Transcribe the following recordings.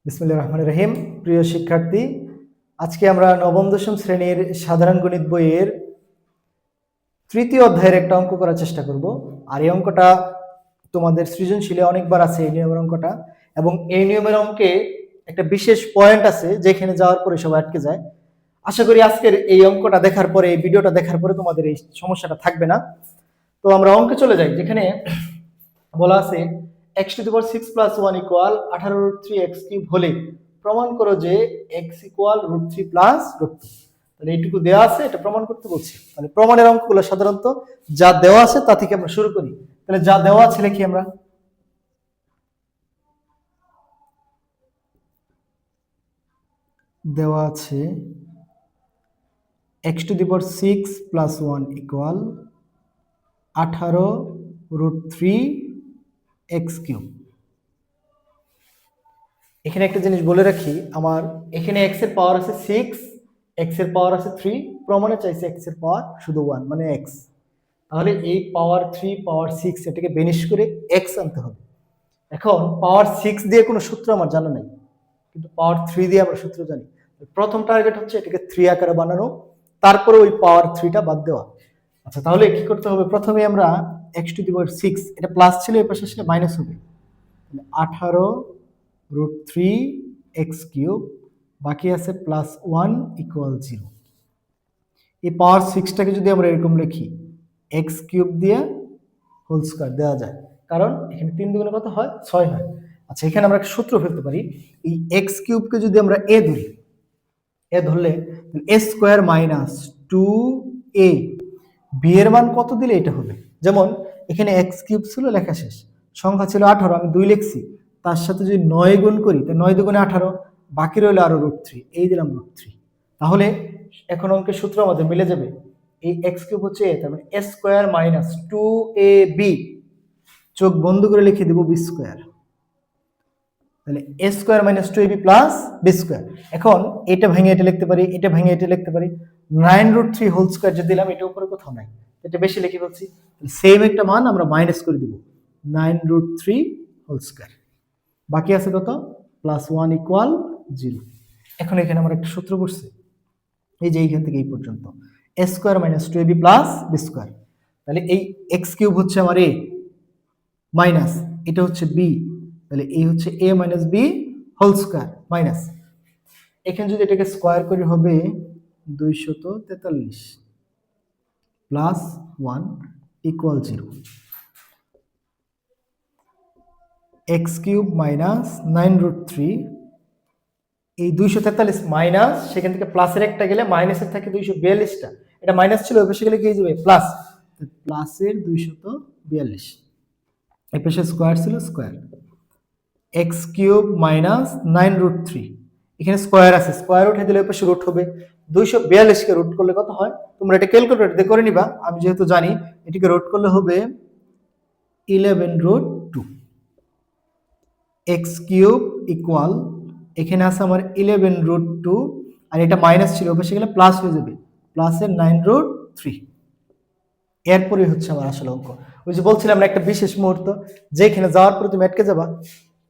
বিসমিল্লাহির রহমানির রহিম। প্রিয় শিক্ষার্থী, আজকে আমরা নবম দশম শ্রেণীর সাধারণ গণিত বইয়ের তৃতীয় অধ্যায়ের একটা অঙ্ক করার চেষ্টা করব। আর এই অঙ্কটা তোমাদের সৃজনশীলে অনেকবার আছে, এই নিয়মের অঙ্কটা। এবং এই নিয়মের অঙ্কে একটা বিশেষ পয়েন্ট আছে যেখানে যাওয়ার পরে সবাই আটকে যায়। আশা করি আজকের এই অঙ্কটা দেখার পরে, এই ভিডিওটা দেখার পরে তোমাদের এই সমস্যাটা থাকবে না। তো আমরা অঙ্কে চলে যাই, যেখানে বলা আছে x⁴ 6+1 = 18√3x³ হলে প্রমাণ করো যে x = √3+√2। তাহলে এইটুকু দেওয়া আছে, এটা প্রমাণ করতে বলছি। তাহলে প্রমাণের অঙ্কগুলো সাধারণত যা দেওয়া আছে তা থেকে আমরা শুরু করি। তাহলে যা দেওয়া আছে লিখি আমরা। দেওয়া আছে x⁴ 6+1 = 18√3x³। এখানে একটা জিনিস বলে রাখি, আমার এখানে x এর পাওয়ার আছে 6, x এর পাওয়ার আছে 3, প্রমাণে চাইছে x এর পাওয়ার শুধু 1 মানে x। তাহলে এই পাওয়ার 3 পাওয়ার 6 এটাকে বেনিশ করে x আনতে হবে। এখন পাওয়ার 6 দিয়ে কোনো সূত্র আমার জানা নাই, কিন্তু পাওয়ার 3 দিয়ে আমরা সূত্র জানি। প্রথম টার্গেট হচ্ছে এটাকে 3 আকারে বানানো, তারপরে ওই পাওয়ার 3টা বাদ দেওয়া। আচ্ছা, তাহলে কি করতে হবে? প্রথমে আমরা x⁴, এটা প্লাস ছিল, এই পাশে আসলে মাইনাস হবে। 18√3x³ বাকি আছে +1 = 0। এই পাওয়ার 6টাকে যদি আমরা এরকম লিখি, x³ দিয়ে হোল স্কয়ার দেওয়া যায়, কারণ এখানে 3 দুগুণে কত হয়? 6 হয়। আচ্ছা, এখানে আমরা একটা সূত্র ফেলতে পারি। এই x³ কে যদি আমরা a ধরি, a ধরলে a² - 2a, b এর মান কত দিলে এটা হবে? যেমন এখানে x³ ছিল, লেখা শেষ। সংখ্যা ছিল 18, আমি 2 লিখছি। তার সাথে যদি 9 গুণ করি, তাহলে 9 দুগুণে 18, বাকি রইল আরো √3, এই দিলাম √3। তাহলে এখন অঙ্কের সূত্র আমাদের মিলে যাবে। এই x³ হচ্ছে a, তার মানে a² - 2ab, চোখ বন্ধ করে লিখে দেব b²। তাহলে a² - 2ab + b²। এখন এটা ভেঙে এটা লিখতে পারি, এটা ভেঙে এটা লিখতে পারি। 9√3 হোল স্কয়ার যে দিলাম, এটা উপরে কোথাও নাই, এটা বেশি লিখে ফেলছি। সেম একটা মান আমরা মাইনাস করে দিব, 9√3 হোল স্কয়ার। বাকি আছে কত? +1 = 0। এখন এখানে আমরা একটা সূত্র করছি, এই যে এইখান থেকে এই পর্যন্ত, a² - 2ab + b²। তাহলে এই x³ হচ্ছে আমার a, মাইনাস এটা হচ্ছে b, তাহলে এই হচ্ছে a - b whole square minus. এখানে যদি এটাকে স্কয়ার করি হবে 243 +1 = 0। x³ - 9√3, এই 243 মাইনাস, সেখান থেকে প্লাসের একটা গেলে মাইনাসের থাকে 242টা, এটা মাইনাস ছিল, ওই পাশে গেলে কি হয়ে যাবে? প্লাস। প্লাসের 242, এই পাশে স্কয়ার ছিল, স্কয়ার। x³ - 9√3, এখানে স্কয়ার আছে, স্কয়ার উঠে দিলে ওই পাশে রুট হবে। 242কে রুট করলে কত হয় তোমরা এটা ক্যালকুলেটর দিয়ে করে নিবা, আমি যেহেতু জানি। এটিকে রুট করলে হবে 11√2। x³ ইকুয়াল, এখানে আছে আমার 11√2, আর এটা মাইনাস ছিল, ওই পাশে গেলে প্লাস হয়ে যাবে, প্লাসের 9√3। এরপরে হচ্ছে আমার আসল অঙ্ক। ওই যে বলছিলাম না, একটা বিশেষ মুহূর্ত যেখানে যাওয়ার পরে তুমি আটকে যাবা,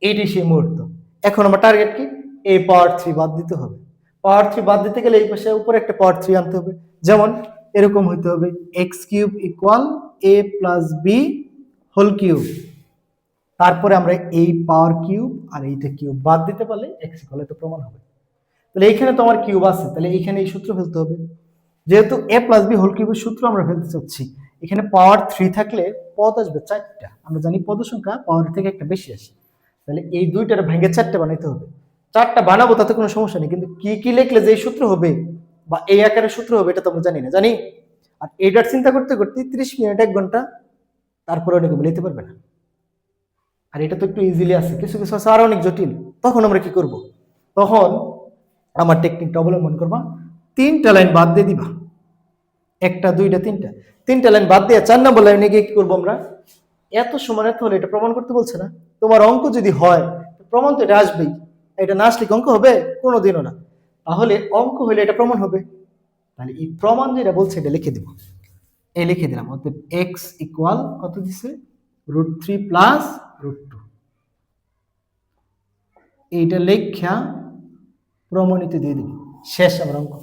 এইটাই সেই মুহূর্ত। এখন আমার টার্গেট কি? এই পাওয়ার 3 বাদ দিতে হবে। পাওয়ার 3 বাদ দিতে গেলে এই পাশে উপরে একটা পাওয়ার 3 আনতে হবে। যেমন এরকম হইতে হবে, x³ equal a + b whole cube. তারপরে আমরা এই পাওয়ার কিউব আর এইটা কিউব বাদ দিতে পারলে x ইকুয়াল তো প্রমাণ হবে। তাহলে এইখানে তো আমার কিউব আছে, তাহলে এইখানে এই সূত্র ফেলতে হবে। যেহেতু a + b হোল কিউবের সূত্র আমরা ফেলতে চাচ্ছি, এখানে পাওয়ার 3 থাকলে পদ আসবে 4টা। আমরা জানি পদ সংখ্যা পাওয়ার থেকে একটা বেশি আসে, তাহলে এই দুইটার ভেঙে 4টা বানাইতে হবে। 4টা বানাবো, তাতে কোনো সমস্যা নেই, কিন্তু কি কি লিখলে যে সূত্র হবে বা এই আকারের সূত্র হবে এটা তো আমরা জানি না, জানি। আর এইটার চিন্তা করতে করতে 30 মিনিট 1 ঘন্টা, তারপরে অনেকে বলতে পারবে না। আর এটা তো একটু ইজিলি আছে, কিছু কিছু আছে আরো অনেক জটিল। তখন আমরা কি করব? তখন আমার টেকনিকটা অবলম্বন করবা, 3টা লাইন বাদ দিয়ে দিবা, 1টা 2টা 3টা লাইন বাদ দিয়ে 4 নম্বর লাইনে গিয়ে কি করবো আমরা? এত সমান এত হলে এটা প্রমাণ করতে বলছে না? তোমার অঙ্ক যদি হয় প্রমাণ তো এটা আসবেই, এটা না আসলে অঙ্ক হবে? কোনোদিনও না। তাহলে অঙ্ক হলে এটা প্রমাণ হবে। তাহলে এই প্রমাণ যেটা বলছে এটা লিখে দিব, এই লিখে দিলাম। অতএব x ইকুয়াল কত দিছে? √3 + √2। এইটা লেখা প্রমাণিত দিয়ে দেব, শেষ আমার অঙ্ক।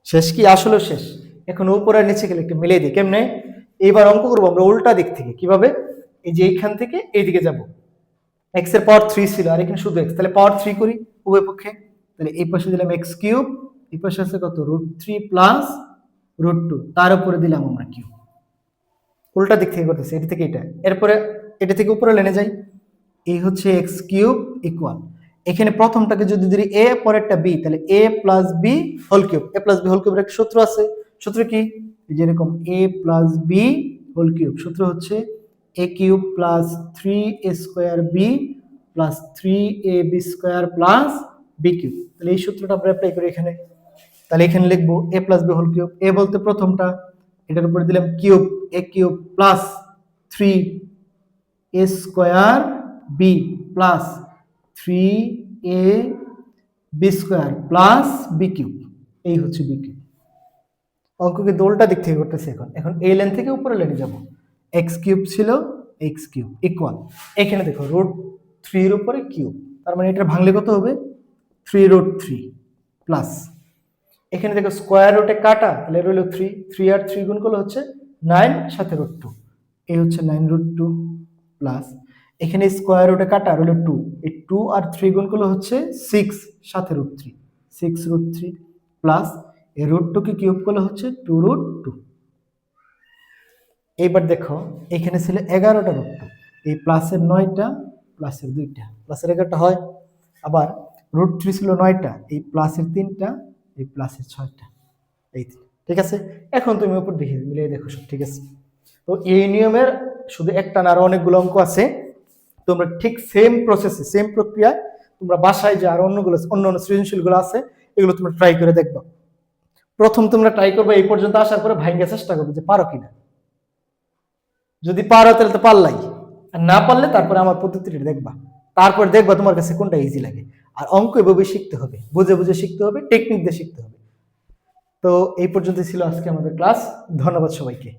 শেষ কি? আসলে শেষ। এখন উপরে আর নিচে গেলে একটু মিলিয়ে দিই কেমনে। এইবার অঙ্ক করবো আমরা উল্টা দিক থেকে। কিভাবে? এই যে এইখান থেকে এইদিকে যাব, এক্স এর পাওয়ার 3 ছিল আর এখানে শুধু এক্স, তাহলে পাওয়ার 3 করি উভয় পক্ষে। তাহলে এই পাশে দিলাম এক্স কিউব, এই পাশে আছে কত √3 প্লাস √2, তার উপরে দিলাম আমরা কিউব। উল্টা দিক থেকে করতেছি, এটা থেকে এটা, এরপরে এটা থেকে উপরে লেনে যাই। এই হচ্ছে এক্স কিউব ইকুয়াল, এখানে প্রথমটাকে যদি ধরি এ, পরেরটা বি, তাহলে A plus B whole cube. A plus B whole কিউবের একটা সূত্র আছে, সূত্র কি? যেরকম A plus B whole cube, সূত্র হচ্ছে A cube plus 3a square B plus 3ab square plus B cube. তাহলে এই সূত্রটা আমরা অ্যাপ্লাই করি এখানে। তাহলে এখানে লিখবো A plus B whole cube, A বলতে প্রথমটা, এটার উপরে দিলাম cube, A cube plus 3a square B plus 3ab square plus B cube. এই হচ্ছে বি কিউব। অঙ্ককে দোলটা দিক থেকে করতেছি এখন। এখন এই লাইন থেকে উপরে লাইনে যাব, এক্স কিউব ছিল, এক্স কিউব ইকুয়াল, এখানে দেখো √3 এর উপরে কিউব, তার মানে এটা ভাঙলে কত হবে 3√3 প্লাস, এখানে দেখো স্কোয়ার রুটে কাটা, তাহলে রইল 3, 3 আর 3 গুণ করলে হচ্ছে 9, সাথে √2, এই হচ্ছে 9√2 প্লাস, এখানে স্কোয়ার রুটে কাটা রইল 2, এই 2 আর 3 গুণ করলে হচ্ছে 6, সাথে √3, 6√3 প্লাস এই √2 কে কিউব করলে হচ্ছে 2√2। এইবার দেখো এখানে ছিল 11টা √2, এই প্লাসের 9টা, প্লাসের 2টা, প্লাসের 11টা হয়। আবার √3 ছিল 9টা, এই প্লাসের 3টা, এই প্লাসের 6টা, এই ঠিক আছে। এখন তুমি উপর দেখে মিলিয়ে দেখো সব ঠিক আছে। তো এই নিয়মের শুধু একটা না, আরো অনেকগুলো অঙ্ক আছে। তোমরা ঠিক সেম প্রসেসে, সেম প্রক্রিয়ায় তোমরা বাসায় যে আর অন্য সৃজনশীলগুলো আছে এগুলো তোমরা ট্রাই করে দেখবা। প্রথম তোমরা ট্রাই করবে, এই পর্যন্ত আসার পরে ভাঙার চেষ্টা করবে যে পারো কিনা। যদি পারো তাহলে তো পারলাই, আর না পারলে তারপরে আমার পদ্ধতিটা দেখবা, তারপর দেখবা তোমার কাছে কোনটা ইজি লাগে। আর অঙ্ক এভাবে শিখতে হবে, বুঝে বুঝে শিখতে হবে, টেকনিক দিয়ে শিখতে হবে। তো এই পর্যন্ত ছিল আজকে আমাদের ক্লাস। ধন্যবাদ সবাইকে।